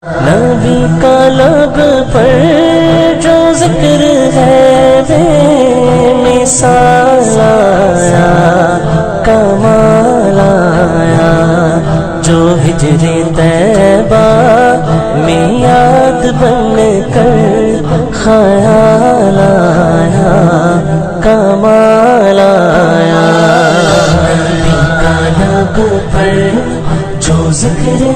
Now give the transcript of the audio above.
नबी का लब पर जो जिक्र है वे मिसाल आया, कमाल आया। जो हिजरे तैबा में याद बन कर ख्याल आया, कमाल आया। नबी का लब पर जो जिक्र